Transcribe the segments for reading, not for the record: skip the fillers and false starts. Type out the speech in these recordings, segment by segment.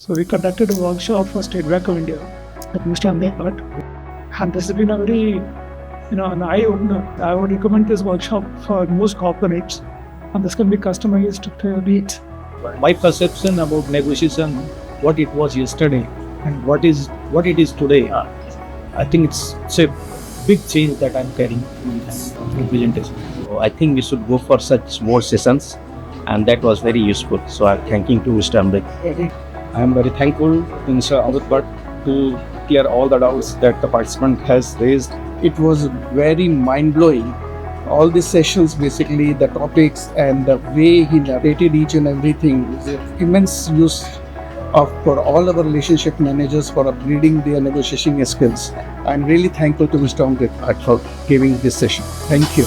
So we conducted a workshop for State Bank of India at Mr. Amrutt Bhatt. And this has been a very, an eye-opener. I would recommend this workshop for most corporates. And this can be customized to their needs. My perception about negotiation, what it was yesterday and what it is today, I think it's a big change that I'm carrying in this presentation. So I think we should go for such more sessions, and that was very useful. So I'm thanking to Mr. Amrutt. I am very thankful to Mr. Amrutt Bhatt to clear all the doubts that the participant has raised. It was very mind-blowing. All these sessions, basically the topics and the way he narrated each and everything is immense use for all our relationship managers for upgrading their negotiation skills. I'm really thankful to Mr. Amrutt Bhatt for giving this session. Thank you.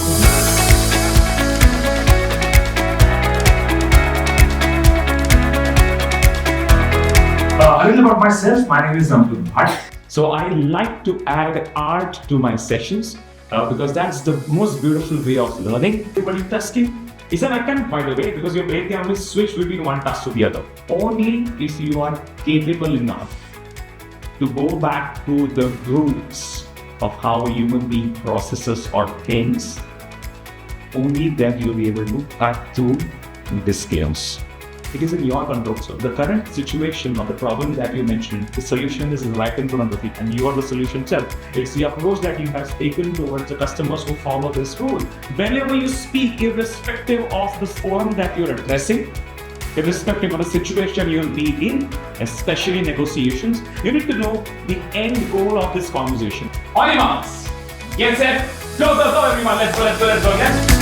A little about myself. My name is Amrutt Bhatt. So I like to add art to my sessions because that's the most beautiful way of learning. Multitasking is an attempt, by the way, because your brain can only switch between one task to the other. Only if you are capable enough to go back to the roots of how a human being processes or thinks, only then you'll be able to cut through this chaos. It is in your control. So the current situation of the problem that you mentioned, the solution is right in front of you, and you are the solution itself. It's the approach that you have taken towards the customers who follow this rule. Whenever you speak, irrespective of the forum that you're addressing, irrespective of the situation you'll be in, especially negotiations, you need to know the end goal of this conversation. On your marks, get set, go, everyone. Let's go.